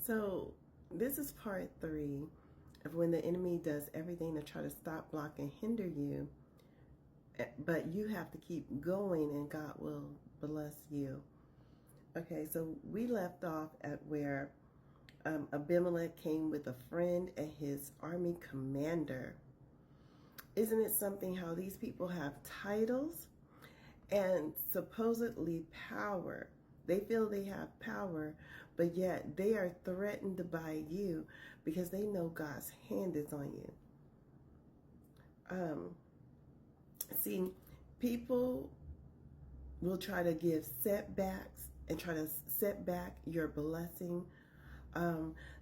So this is part 3 of when the enemy does everything to try to stop, block, and hinder you, but you have to keep going and God will bless you. Okay, so we left off at where Abimelech came with a friend and his army commander. Isn't it something how these people have titles and supposedly power? They feel they have power, but yet they are threatened by you because they know God's hand is on you. See, people will try to give setbacks and try to set back your blessing.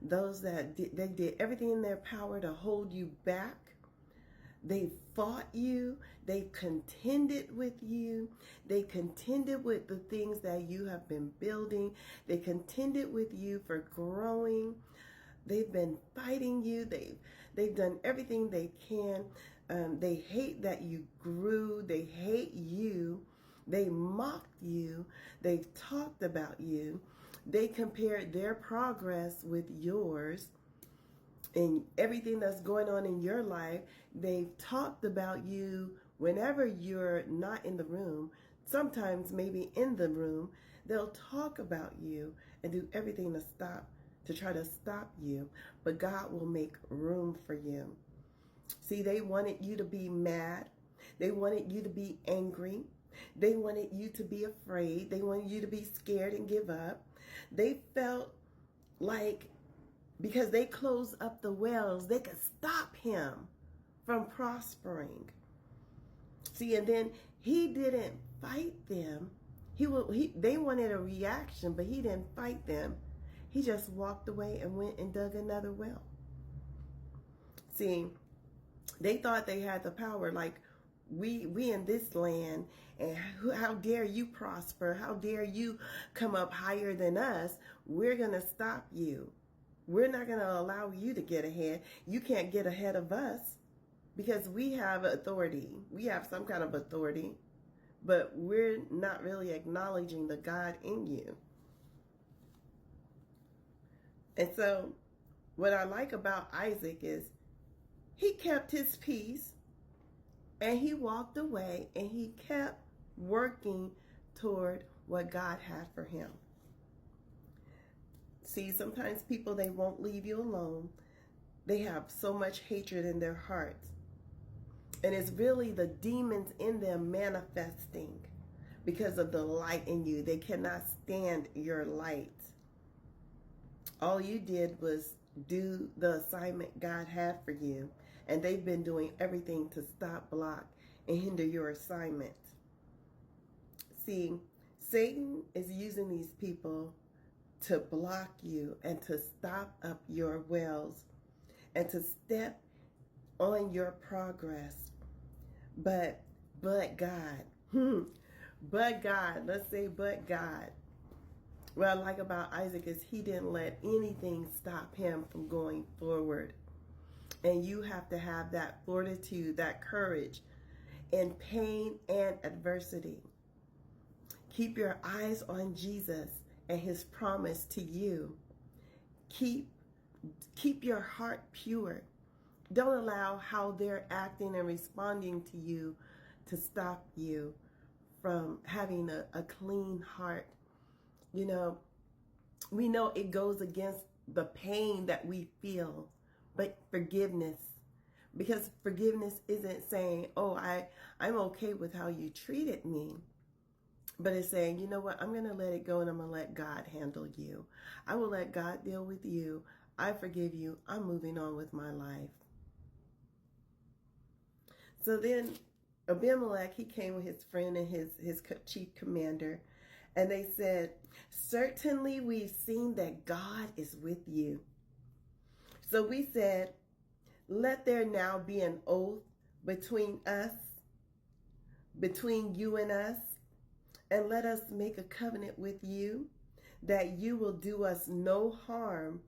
Those that they did everything in their power to hold you back. They fought you. They contended with you. They contended with the things that you have been building. They contended with you for growing. They've been fighting you. They've done everything they can. They hate that you grew. They hate you. They mocked you. They've talked about you. They compared their progress with yours. And everything that's going on in your life, they've talked about you whenever you're not in the room. Sometimes maybe in the room, they'll talk about you and do everything to try to stop you. But God will make room for you. See, they wanted you to be mad. They wanted you to be angry. They wanted you to be afraid. They wanted you to be scared and give up. They felt like because they closed up the wells, they could stop him from prospering. See, and then he didn't fight them. They wanted a reaction, but he didn't fight them. He just walked away and went and dug another well. See, they thought they had the power, like we in this land, and how dare you prosper? How dare you come up higher than us? We're going to stop you. We're not going to allow you to get ahead. You can't get ahead of us because we have authority. We have some kind of authority, but we're not really acknowledging the God in you. And so what I like about Isaac is he kept his peace and he walked away and he kept working toward what God had for him. See, sometimes people, they won't leave you alone. They have so much hatred in their hearts. And it's really the demons in them manifesting because of the light in you. They cannot stand your light. All you did was do the assignment God had for you. And they've been doing everything to stop, block, and hinder your assignment. See, Satan is using these people to block you and to stop up your wells and to step on your progress. But God, but God, let's say but God. What I like about Isaac is he didn't let anything stop him from going forward. And you have to have that fortitude, that courage in pain and adversity. Keep your eyes on Jesus and his promise to you. Keep your heart pure. Don't allow how they're acting and responding to you to stop you from having a clean heart. You know, we know it goes against the pain that we feel, but forgiveness. Because forgiveness isn't saying, oh, I'm okay with how you treated me. But it's saying, you know what, I'm going to let it go and I'm going to let God handle you. I will let God deal with you. I forgive you. I'm moving on with my life. So then Abimelech, he came with his friend and his chief commander. And they said, certainly we've seen that God is with you. So we said, let there now be an oath between us, between you and us. And let us make a covenant with you that you will do us no harm,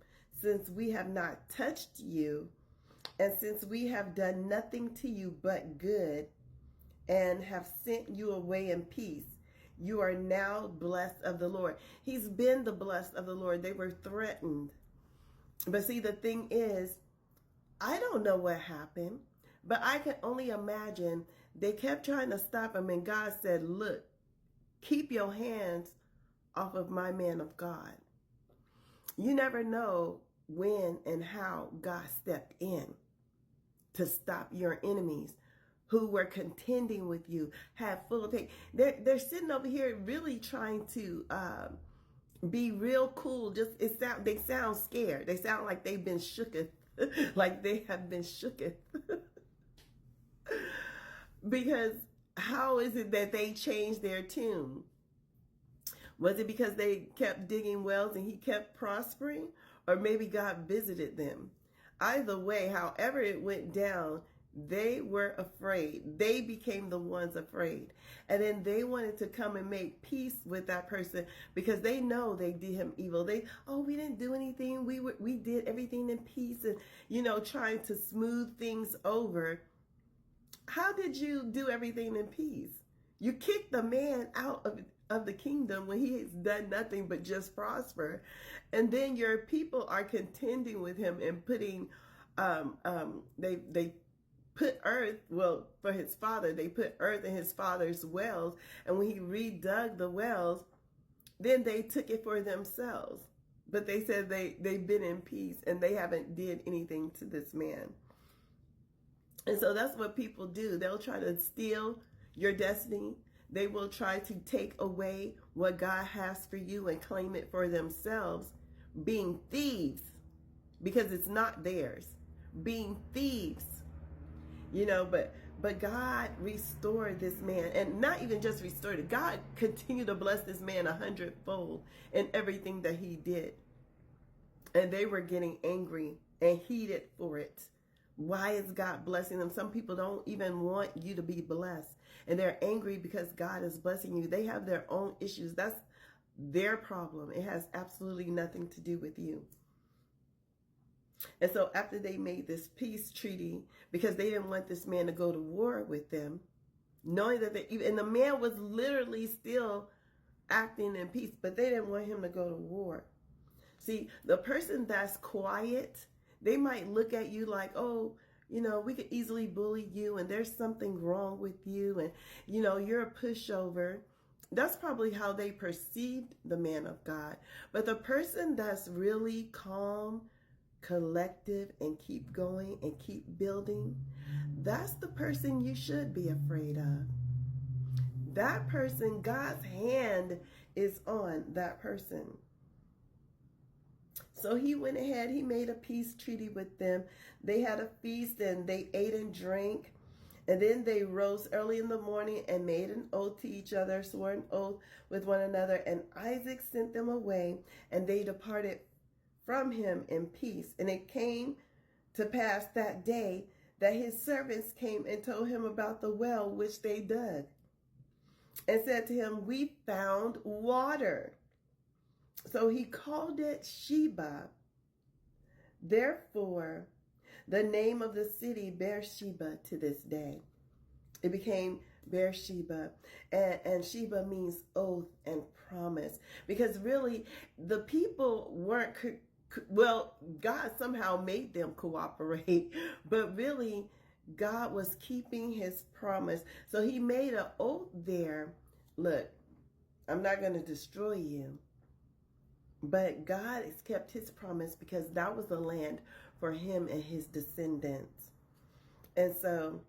since we have not touched you, and since we have done nothing to you but good, and have sent you away in peace. You are now blessed of the Lord. He's been the blessed of the Lord. They were threatened. But see, the thing is, I don't know what happened, but I can only imagine they kept trying to stop him, and God said, look, keep your hands off of my man of God. You never know when and how God stepped in to stop your enemies who were contending with you, had full of hate. They're sitting over here really trying to be real cool. They sound scared. They sound like they've been shooketh, like they have been shooketh. Because how is it that they changed their tune? Was it because they kept digging wells and he kept prospering? Or maybe God visited them? Either way, however it went down, they were afraid. They became the ones afraid. And then they wanted to come and make peace with that person because they know they did him evil. We didn't do anything. We did everything in peace and, trying to smooth things over. How did you do everything in peace? You kicked the man out of the kingdom when he has done nothing but just prosper. And then your people are contending with him and putting, they put earth, for his father, they put earth in his father's wells. And when he redug the wells, then they took it for themselves. But they said they've been in peace and they haven't did anything to this man. And so that's what people do. They'll try to steal your destiny. They will try to take away what God has for you and claim it for themselves, being thieves, because it's not theirs. Being thieves, but God restored this man, and not even just restored it. God continued to bless this man 100-fold in everything that he did. And they were getting angry and heated for it. Why is God blessing them? Some people don't even want you to be blessed. And they're angry because God is blessing you. They have their own issues. That's their problem. It has absolutely nothing to do with you. And so after they made this peace treaty, because they didn't want this man to go to war with them, knowing that and the man was literally still acting in peace, but they didn't want him to go to war. See, the person that's quiet, they might look at you like, we could easily bully you and there's something wrong with you and, you're a pushover. That's probably how they perceived the man of God. But the person that's really calm, collective, and keep going and keep building, that's the person you should be afraid of. That person, God's hand is on that person. So he went ahead, he made a peace treaty with them. They had a feast and they ate and drank. And then they rose early in the morning and made an oath to each other, swore an oath with one another. And Isaac sent them away, and they departed from him in peace. And it came to pass that day that his servants came and told him about the well which they dug, and said to him, we found water. So he called it Sheba. Therefore, the name of the city Beersheba to this day. It became Beersheba. And Sheba means oath and promise. Because really, the people weren't, God somehow made them cooperate. But really, God was keeping his promise. So he made an oath there. Look, I'm not going to destroy you. But God has kept his promise because that was the land for him and his descendants. And so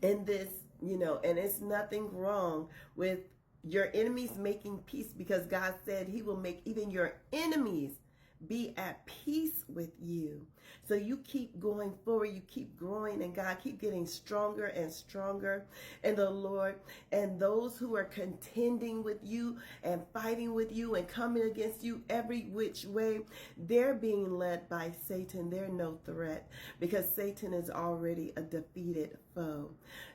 in this, and it's nothing wrong with your enemies making peace, because God said he will make even your enemies be at peace with you. So you keep going forward, you keep growing, and God keep getting stronger and stronger in the Lord. And those who are contending with you and fighting with you and coming against you every which way, they're being led by Satan. They're no threat because Satan is already a defeated foe.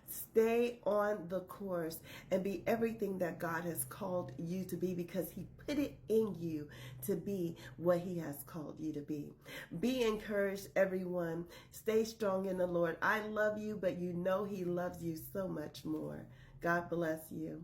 Stay on the course and be everything that God has called you to be, because he put it in you to be what he has called you to be. Be encouraged, everyone. Stay strong in the Lord. I love you, but he loves you so much more. God bless you.